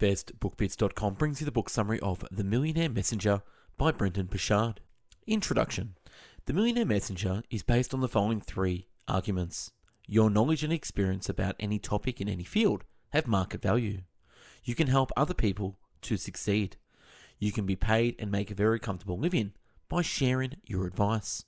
bestbookbits.com brings you the book summary of The Millionaire Messenger by Brendon Burchard. Introduction. The Millionaire Messenger is based on the following 3 arguments. Your knowledge and experience about any topic in any field have market value. You can help other people to succeed. You can be paid and make a very comfortable living by sharing your advice.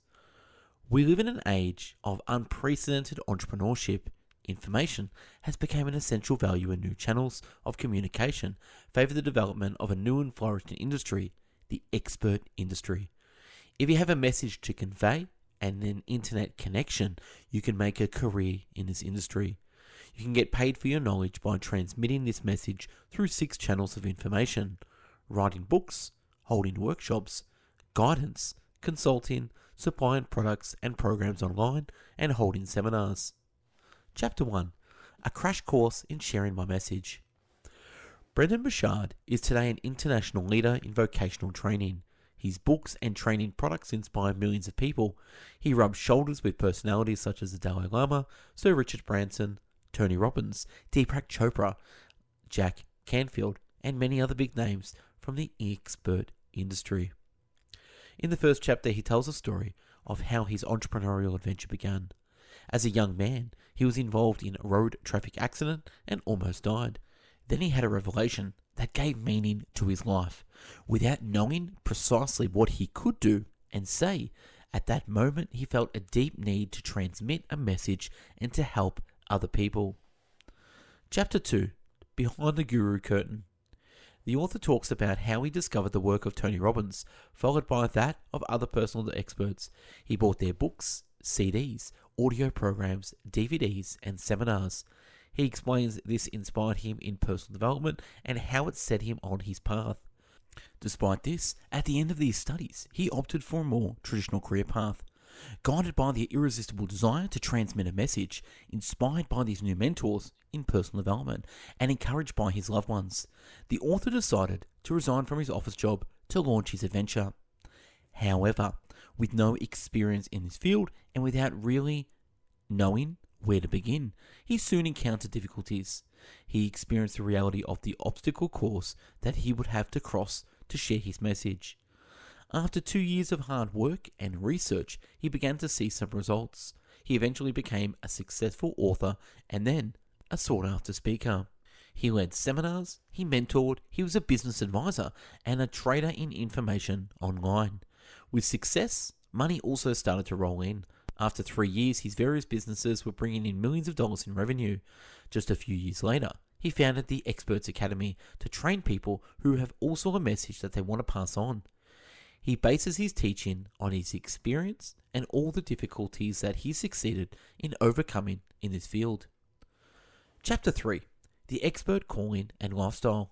We live in an age of unprecedented entrepreneurship. Information has become an essential value, and new channels of communication favor the development of a new and flourishing industry, the expert industry. If you have a message to convey and an internet connection, you can make a career in this industry. You can get paid for your knowledge by transmitting this message through 6 channels of information: writing books, holding workshops, guidance, consulting, supplying products and programs online, and holding seminars. Chapter 1. A crash course in sharing my message. Brendon Burchard is today an international leader in vocational training. His books and training products inspire millions of people. He rubs shoulders with personalities such as the Dalai Lama, Sir Richard Branson, Tony Robbins, Deepak Chopra, Jack Canfield, and many other big names from the expert industry. In the first chapter, he tells a story of how his entrepreneurial adventure began. As a young man, he was involved in a road traffic accident and almost died. Then he had a revelation that gave meaning to his life. Without knowing precisely what he could do and say, at that moment he felt a deep need to transmit a message and to help other people. Chapter 2. Behind the Guru Curtain. The author talks about how he discovered the work of Tony Robbins, followed by that of other personal experts. He bought their books, CDs, audio programs, DVDs, and seminars. He explains this inspired him in personal development and how it set him on his path. Despite this, at the end of these studies, he opted for a more traditional career path. Guided by the irresistible desire to transmit a message, inspired by these new mentors in personal development, and encouraged by his loved ones, the author decided to resign from his office job to launch his adventure. However, with no experience in this field and without really knowing where to begin, he soon encountered difficulties. He experienced the reality of the obstacle course that he would have to cross to share his message. After 2 years of hard work and research, he began to see some results. He eventually became a successful author and then a sought-after speaker. He led seminars, he mentored, he was a business advisor and a trader in information online. With success, money also started to roll in. After 3 years, his various businesses were bringing in millions of dollars in revenue. Just a few years later, he founded the Experts Academy to train people who have also a message that they want to pass on. He bases his teaching on his experience and all the difficulties that he succeeded in overcoming in this field. Chapter 3. The Expert Calling and Lifestyle.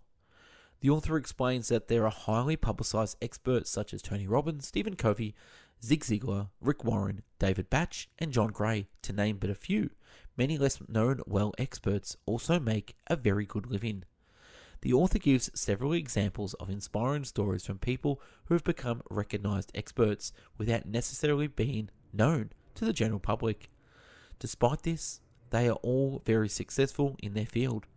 The author explains that there are highly publicized experts such as Tony Robbins, Stephen Covey, Zig Ziglar, Rick Warren, David Batch, and John Gray, to name but a few. Many less known experts also make a very good living. The author gives several examples of inspiring stories from people who have become recognized experts without necessarily being known to the general public. Despite this, they are all very successful in their field.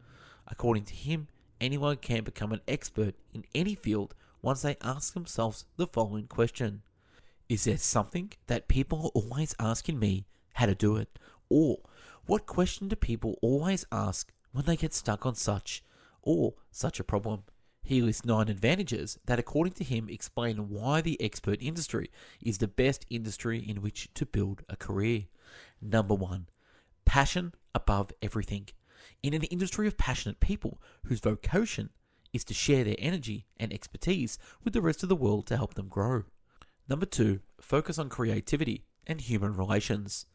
According to him, anyone can become an expert in any field once they ask themselves the following question. Is there something that people are always asking me how to do it? Or what question do people always ask when they get stuck on such a problem? He lists 9 advantages that, according to him, explain why the expert industry is the best industry in which to build a career. Number 1. Passion above everything. In an industry of passionate people whose vocation is to share their energy and expertise with the rest of the world to help them grow. Number 2, focus on creativity and human relations.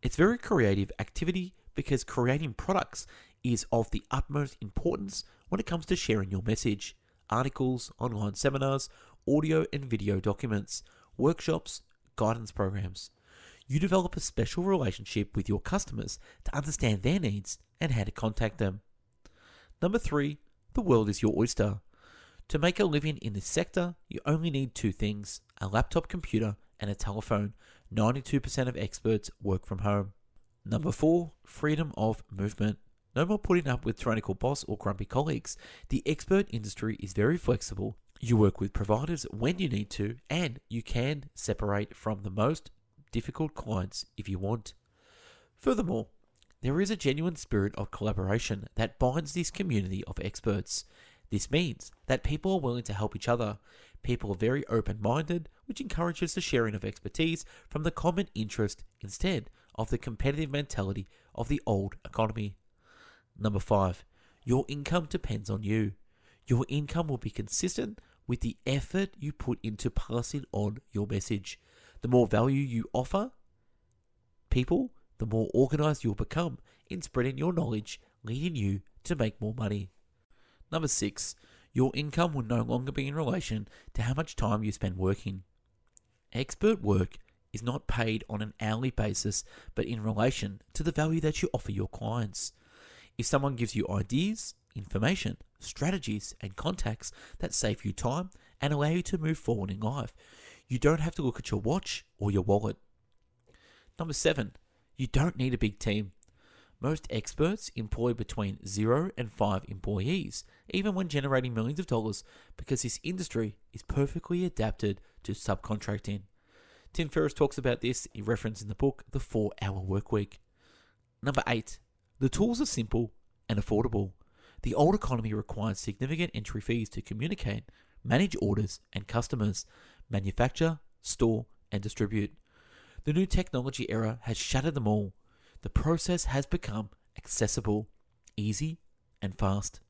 It's very creative activity because creating products is of the utmost importance when it comes to sharing your message. Articles, online seminars, audio and video documents, workshops, guidance programs. You develop a special relationship with your customers to understand their needs and how to contact them. Number 3, the world is your oyster. To make a living in this sector, you only need 2 things, a laptop computer and a telephone. 92% of experts work from home. Number 4, freedom of movement. No more putting up with tyrannical boss or grumpy colleagues. The expert industry is very flexible. You work with providers when you need to, and you can separate from the most difficult clients if you want. Furthermore, there is a genuine spirit of collaboration that binds this community of experts. This means that people are willing to help each other. People are very open-minded, which encourages the sharing of expertise from the common interest instead of the competitive mentality of the old economy. Number 5, your income depends on you. Your income will be consistent with the effort you put into passing on your message. The more value you offer people, the more organized you'll become in spreading your knowledge, leading you to make more money. Number 6, your income will no longer be in relation to how much time you spend working. Expert work is not paid on an hourly basis, but in relation to the value that you offer your clients. If someone gives you ideas, information, strategies, and contacts that save you time and allow you to move forward in life, you don't have to look at your watch or your wallet. Number 7, you don't need a big team. Most experts employ between 0 and 5 employees, even when generating millions of dollars, because this industry is perfectly adapted to subcontracting. Tim Ferriss talks about this in reference in the book, The 4-Hour Workweek. Number 8, the tools are simple and affordable. The old economy requires significant entry fees to communicate, manage orders and customers, manufacture, store, and distribute. The new technology era has shattered them all. The process has become accessible, easy, and fast.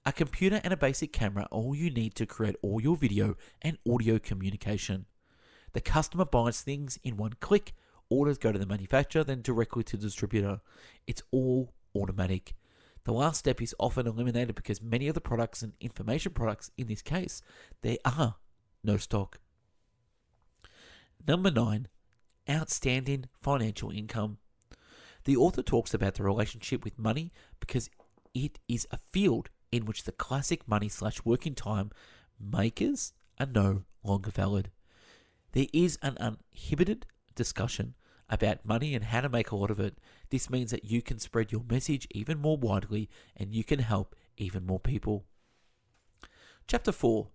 A computer and a basic camera are all you need to create all your video and audio communication. The customer buys things in one click, orders go to the manufacturer, then directly to the distributor. It's all automatic. The last step is often eliminated because many of the products and information products, in this case, there are no stock. Number 9, outstanding financial income. The author talks about the relationship with money because it is a field in which the classic money/working time makers are no longer valid. There is an uninhibited discussion about money and how to make a lot of it. This means that you can spread your message even more widely and you can help even more people. Chapter 4,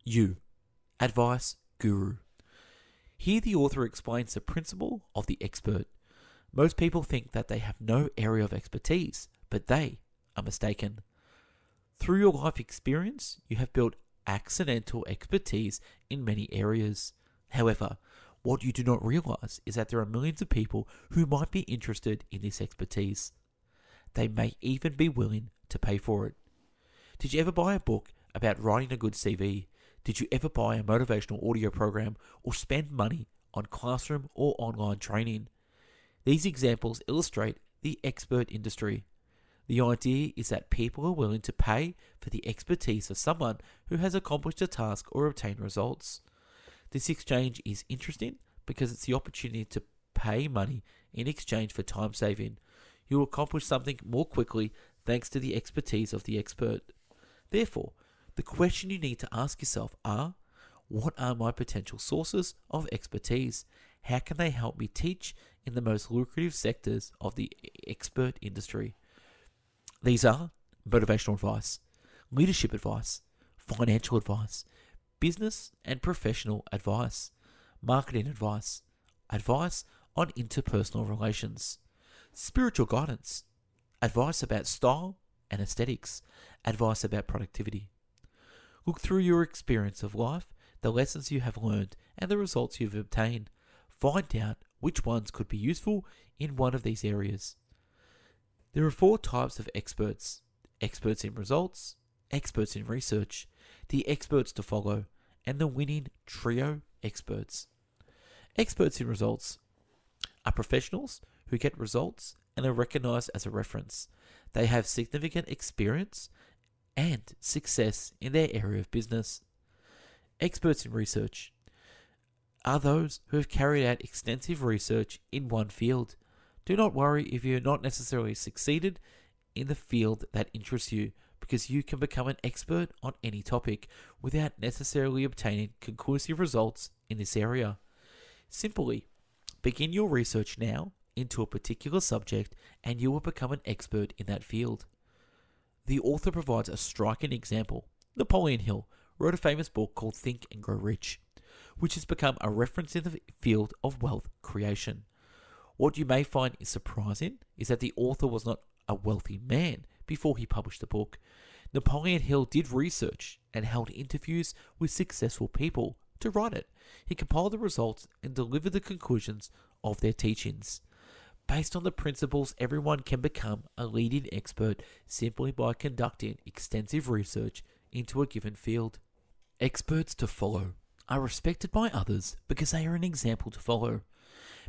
You, Advice Guru. Here the author explains the principle of the expert. Most people think that they have no area of expertise, but they are mistaken. Through your life experience, you have built accidental expertise in many areas. However, what you do not realize is that there are millions of people who might be interested in this expertise. They may even be willing to pay for it. Did you ever buy a book about writing a good CV? Did you ever buy a motivational audio program or spend money on classroom or online training? These examples illustrate the expert industry. The idea is that people are willing to pay for the expertise of someone who has accomplished a task or obtained results. This exchange is interesting because it's the opportunity to pay money in exchange for time saving. You will accomplish something more quickly thanks to the expertise of the expert. Therefore, the question you need to ask yourself are, what are my potential sources of expertise? How can they help me teach in the most lucrative sectors of the expert industry? These are motivational advice, leadership advice, financial advice, business and professional advice, marketing advice, advice on interpersonal relations, spiritual guidance, advice about style and aesthetics, advice about productivity. Look through your experience of life, the lessons you have learned, and the results you've obtained. Find out which ones could be useful in one of these areas. There are 4 types of experts: experts in results, experts in research, the experts to follow, and the winning trio experts. Experts in results are professionals who get results and are recognized as a reference. They have significant experience and success in their area of business. Experts in research are those who have carried out extensive research in one field. Do not worry if you have not necessarily succeeded in the field that interests you, because you can become an expert on any topic without necessarily obtaining conclusive results in this area. Simply begin your research now into a particular subject and you will become an expert in that field. The author provides a striking example. Napoleon Hill wrote a famous book called Think and Grow Rich, which has become a reference in the field of wealth creation. What you may find surprising is that the author was not a wealthy man before he published the book. Napoleon Hill did research and held interviews with successful people to write it. He compiled the results and delivered the conclusions of their teachings. Based on the principles, everyone can become a leading expert simply by conducting extensive research into a given field. Experts to follow are respected by others because they are an example to follow.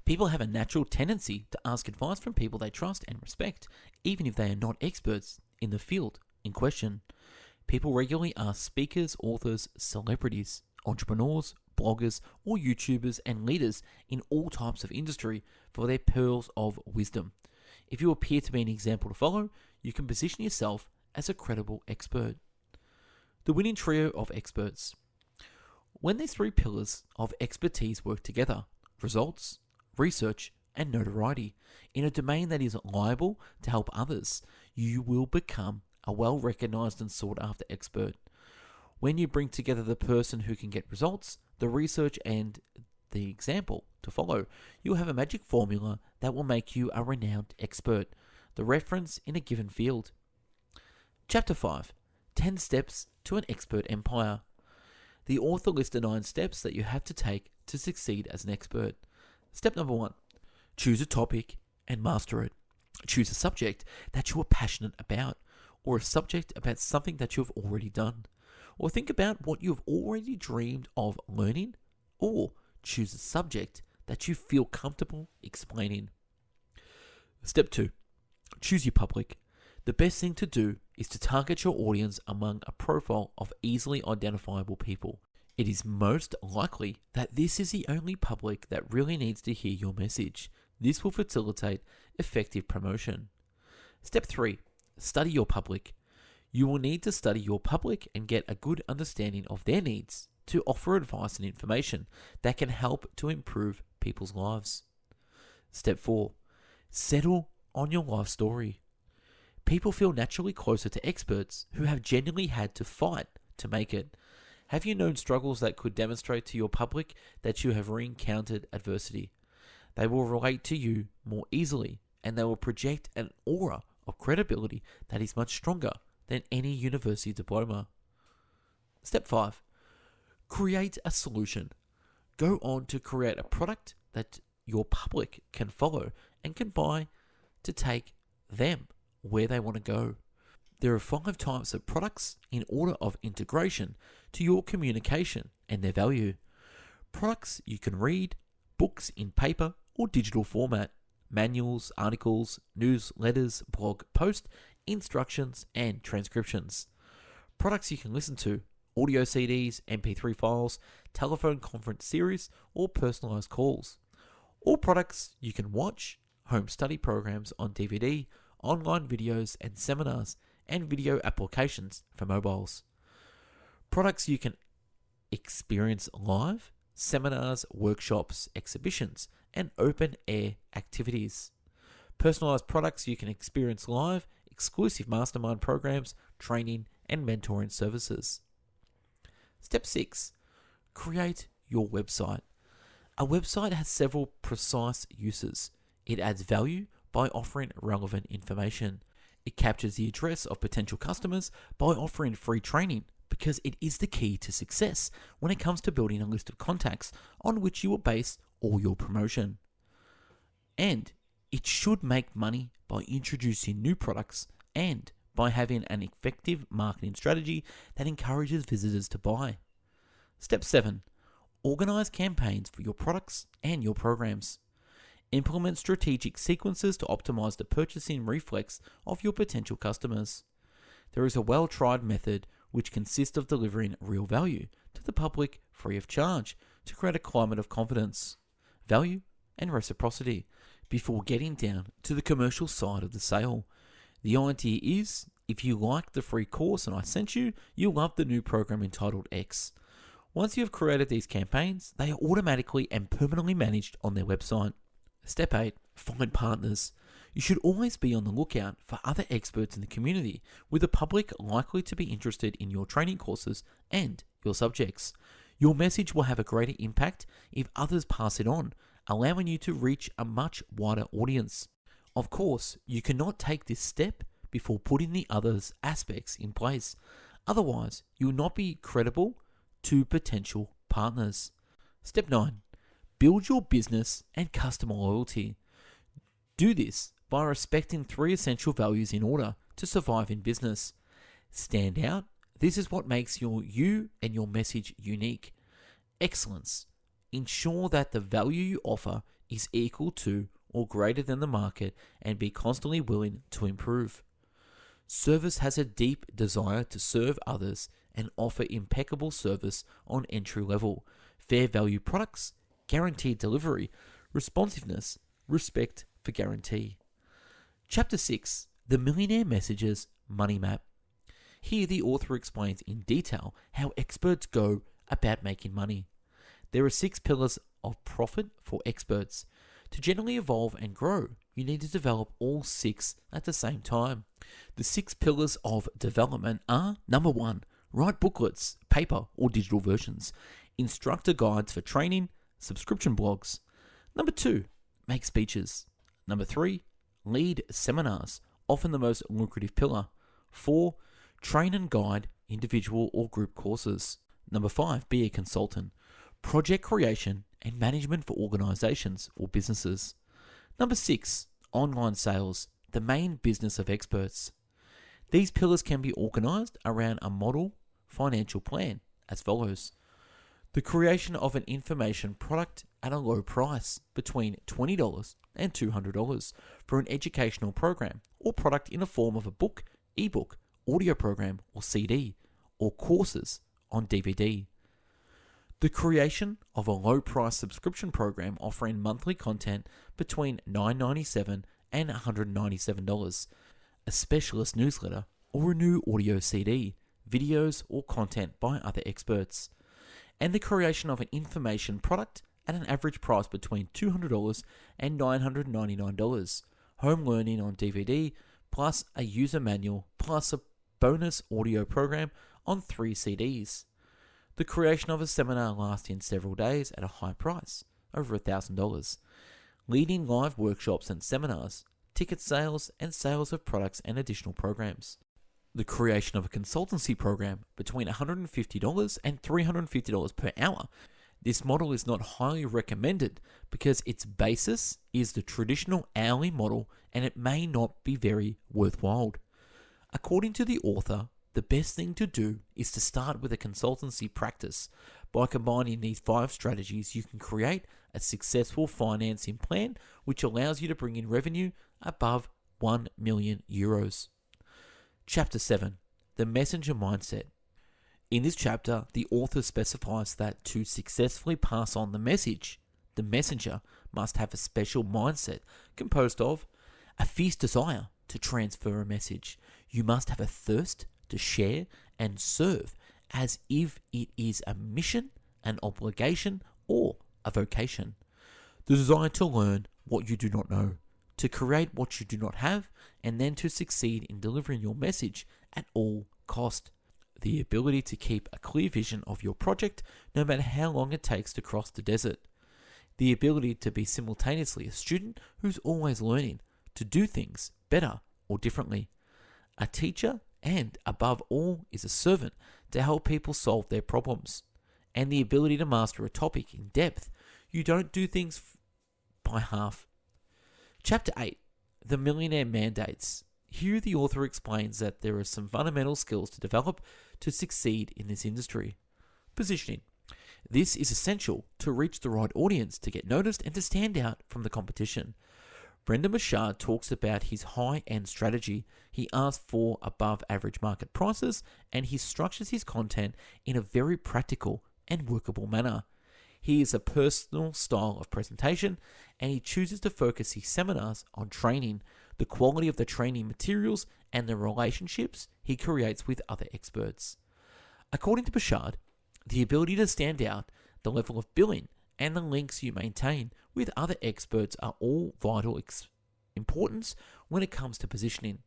People have a natural tendency to ask advice from people they trust and respect, even if they are not experts in the field in question. People regularly ask speakers, authors, celebrities, entrepreneurs, bloggers, or YouTubers and leaders in all types of industry for their pearls of wisdom. If you appear to be an example to follow, you can position yourself as a credible expert. The winning trio of experts. When these three pillars of expertise work together, results, research, and notoriety, in a domain that is liable to help others, you will become a well-recognized and sought-after expert. When you bring together the person who can get results, the research, and the example to follow, you'll have a magic formula that will make you a renowned expert, the reference in a given field. Chapter 5. 10 Steps to an Expert Empire. The author lists the 9 steps that you have to take to succeed as an expert. Step number 1. Choose a topic and master it. Choose a subject that you are passionate about, or a subject about something that you have already done. Or think about what you have already dreamed of learning, or choose a subject that you feel comfortable explaining. Step 2. Choose your public. The best thing to do is to target your audience among a profile of easily identifiable people. It is most likely that this is the only public that really needs to hear your message. This will facilitate effective promotion. Step 3. Study your public. You will need to study your public and get a good understanding of their needs to offer advice and information that can help to improve people's lives. Step 4. Settle on your life story. People feel naturally closer to experts who have genuinely had to fight to make it. Have you known struggles that could demonstrate to your public that you have re-encountered adversity? They will relate to you more easily, and they will project an aura of credibility that is much stronger than any university diploma. Step 5. Create a solution. Go on to create a product that your public can follow and can buy to take them where they want to go. There are 5 types of products in order of integration to your communication and their value. Products you can read, books in paper or digital format, manuals, articles, newsletters, blog posts, instructions, and transcriptions. Products you can listen to, audio CDs, MP3 files, telephone conference series, or personalized calls. All products you can watch, home study programs on DVD, online videos and seminars, and video applications for mobiles. Products you can experience live, seminars, workshops, exhibitions, and open-air activities. Personalized products you can experience live, exclusive mastermind programs, training, and mentoring services. Step 6. Create your website. A website has several precise uses. It adds value by offering relevant information. It captures the address of potential customers by offering free training, because it is the key to success when it comes to building a list of contacts on which you will base all your promotion. And it should make money by introducing new products and by having an effective marketing strategy that encourages visitors to buy. Step 7. Organize campaigns for your products and your programs. Implement strategic sequences to optimize the purchasing reflex of your potential customers. There is a well-tried method which consists of delivering real value to the public free of charge to create a climate of confidence, value, and reciprocity before getting down to the commercial side of the sale. The idea is, if you like the free course and I sent you, you'll love the new program entitled X. Once you have created these campaigns, they are automatically and permanently managed on their website. Step 8. Find partners. You should always be on the lookout for other experts in the community, with the public likely to be interested in your training courses and your subjects. Your message will have a greater impact if others pass it on, allowing you to reach a much wider audience. Of course, you cannot take this step before putting the others aspects in place. Otherwise, you will not be credible to potential partners. Step 9. Build your business and customer loyalty. Do this by respecting 3 essential values in order to survive in business. Stand out. This is what makes you and your message unique. Excellence. Ensure that the value you offer is equal to or greater than the market, and be constantly willing to improve. Service has a deep desire to serve others and offer impeccable service on entry level, fair value products, guaranteed delivery, responsiveness, respect for guarantee. Chapter 6. The Millionaire Messages Money Map. Here the author explains in detail how experts go about making money. There are 6 pillars of profit for experts. To generally evolve and grow, you need to develop all 6 at the same time. The 6 pillars of development are: number 1, write booklets, paper or digital versions, instructor guides for training, subscription blogs. Number 2, make speeches. Number 3, lead seminars, often the most lucrative pillar. 4, train and guide individual or group courses. Number 5, be a consultant, project creation and management for organizations or businesses. Number 6, online sales, the main business of experts. These pillars can be organized around a model financial plan as follows: the creation of an information product at a low price between $20 and $200 for an educational program or product in the form of a book, ebook, audio program or CD, or courses on DVD. The creation of a low-price subscription program offering monthly content between $9.97 and $197, a specialist newsletter, or a new audio CD, videos, or content by other experts. And the creation of an information product at an average price between $200 and $999, home learning on DVD, plus a user manual, plus a bonus audio program on 3 CDs. The creation of a seminar lasting several days at a high price, over $1,000. Leading live workshops and seminars, ticket sales, and sales of products and additional programs. The creation of a consultancy program between $150 and $350 per hour. This model is not highly recommended because its basis is the traditional hourly model and it may not be very worthwhile. According to the author, the best thing to do is to start with a consultancy practice. By combining these 5 strategies, you can create a successful financing plan which allows you to bring in revenue above 1 million euros. Chapter 7. The Messenger Mindset. In this chapter, the author specifies that to successfully pass on the message, the messenger must have a special mindset composed of a fierce desire to transfer a message. You must have a thirst to share and serve as if it is a mission, an obligation, or a vocation. The desire to learn what you do not know, to create what you do not have, and then to succeed in delivering your message at all cost. The ability to keep a clear vision of your project no matter how long it takes to cross the desert. The ability to be simultaneously a student who's always learning, to do things better or differently. A teacher, and above all is a servant to help people solve their problems. And the ability to master a topic in depth. You don't do things by half. Chapter 8. The Millionaire Mandates. Here the author explains that there are some fundamental skills to develop to succeed in this industry. Positioning. This is essential to reach the right audience, to get noticed, and to stand out from the competition. Brendon Burchard talks about his high-end strategy. He asks for above-average market prices, and he structures his content in a very practical and workable manner. He has a personal style of presentation, and he chooses to focus his seminars on training, the quality of the training materials, and the relationships he creates with other experts. According to Burchard, the ability to stand out, the level of billing, and the links you maintain with other experts are all vital importance when it comes to positioning.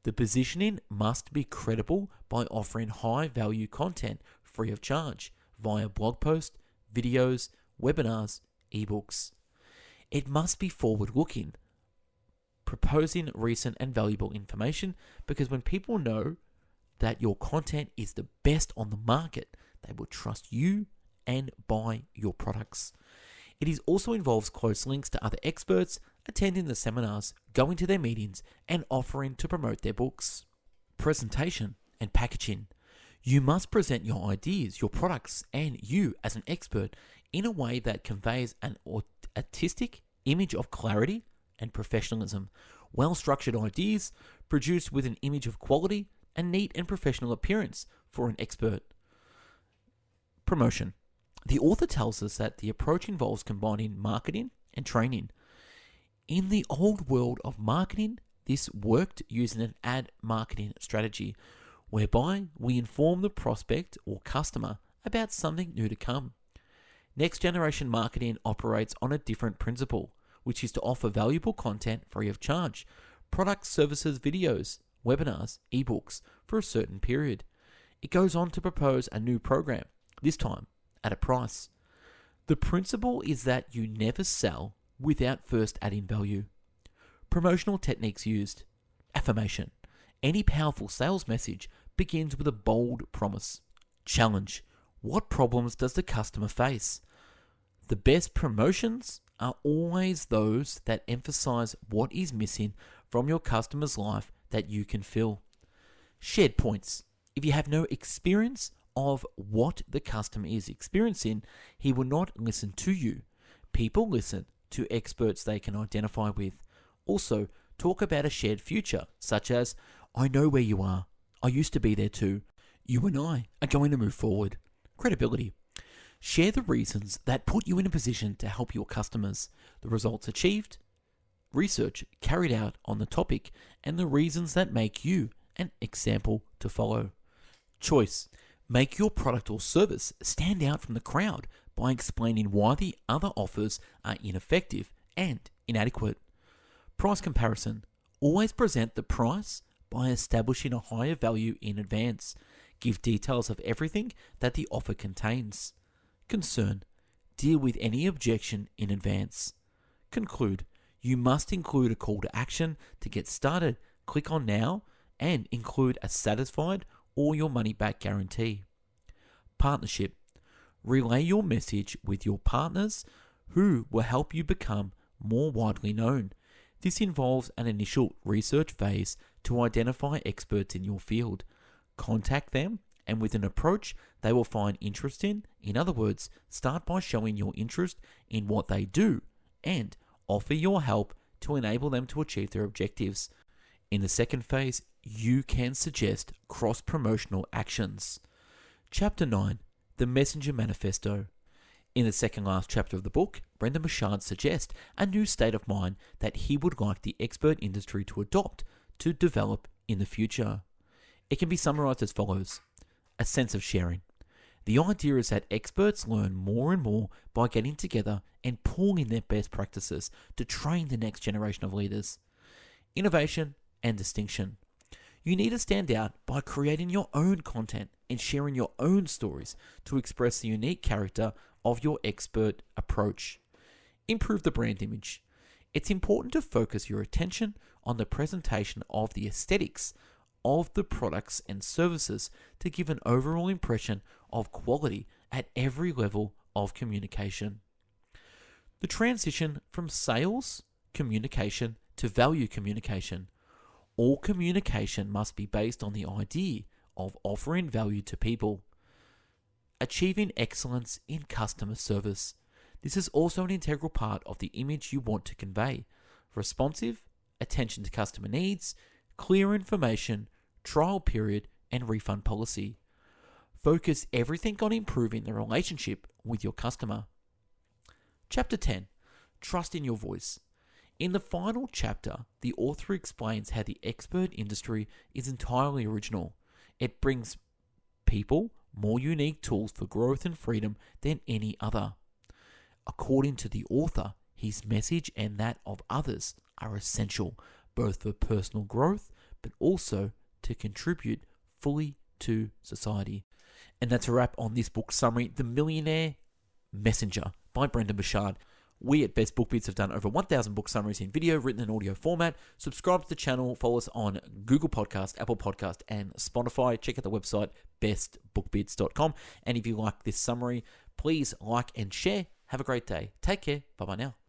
The positioning must be credible by offering high-value content free of charge via blog posts, videos, webinars, ebooks. It must be forward-looking, proposing recent and valuable information, because when people know that your content is the best on the market, they will trust you and buy your products. It also involves close links to other experts, attending the seminars, going to their meetings, and offering to promote their books. Presentation and packaging. You must present your ideas, your products, and you as an expert in a way that conveys an artistic image of clarity and professionalism. Well-structured ideas produced with an image of quality and neat and professional appearance for an expert. Promotion. The author tells us that the approach involves combining marketing and training. In the old world of marketing, this worked using an ad marketing strategy, whereby we inform the prospect or customer about something new to come. Next generation marketing operates on a different principle, which is to offer valuable content free of charge, products, services, videos, webinars, ebooks for a certain period. It goes on to propose a new program, this time at a price. The principle is that you never sell without first adding value. Promotional techniques used. Affirmation. Any powerful sales message begins with a bold promise. Challenge. What problems does the customer face? The best promotions are always those that emphasize what is missing from your customer's life that you can fill. Shared points. If you have no experience of what the customer is experiencing, he will not listen to you. People listen to experts they can identify with. Also, talk about a shared future, such as, I know where you are. I used to be there too. You and I are going to move forward. Credibility. Share the reasons that put you in a position to help your customers, the results achieved, research carried out on the topic, and the reasons that make you an example to follow. Choice. Make your product or service stand out from the crowd by explaining why the other offers are ineffective and inadequate. Price comparison. Always present the price by establishing a higher value in advance. Give details of everything that the offer contains. Concern. Deal with any objection in advance. Conclude. You must include a call to action to get started. Click on now and include a satisfied or your money back guarantee. Partnership. Relay your message with your partners who will help you become more widely known. This involves an initial research phase to identify experts in your field. Contact them, and with an approach they will find interesting. In other words, start by showing your interest in what they do and offer your help to enable them to achieve their objectives. In the second phase, you can suggest cross-promotional actions. Chapter 9. The Messenger Manifesto. In the second last chapter of the book, Brendon Burchard suggests a new state of mind that he would like the expert industry to adopt to develop in the future. It can be summarized as follows. A sense of sharing. The idea is that experts learn more and more by getting together and pooling their best practices to train the next generation of leaders. Innovation and distinction. You need to stand out by creating your own content and sharing your own stories to express the unique character of your expert approach. Improve the brand image. It's important to focus your attention on the presentation of the aesthetics of the products and services to give an overall impression of quality at every level of communication. The transition from sales communication to value communication. All communication must be based on the idea of offering value to people. Achieving excellence in customer service. This is also an integral part of the image you want to convey. Responsive, attention to customer needs, clear information, trial period, and refund policy. Focus everything on improving the relationship with your customer. Chapter 10. Trust in your voice. In the final chapter, the author explains how the expert industry is entirely original. It brings people more unique tools for growth and freedom than any other. According to the author, his message and that of others are essential, both for personal growth, but also to contribute fully to society. And that's a wrap on this book summary, The Millionaire Messenger by Brendon Burchard. We at Best Book Bits have done over 1,000 book summaries in video, written, and audio format. Subscribe to the channel, follow us on Google Podcast, Apple Podcast, and Spotify. Check out the website, bestbookbits.com. And if you like this summary, please like and share. Have a great day. Take care. Bye-bye now.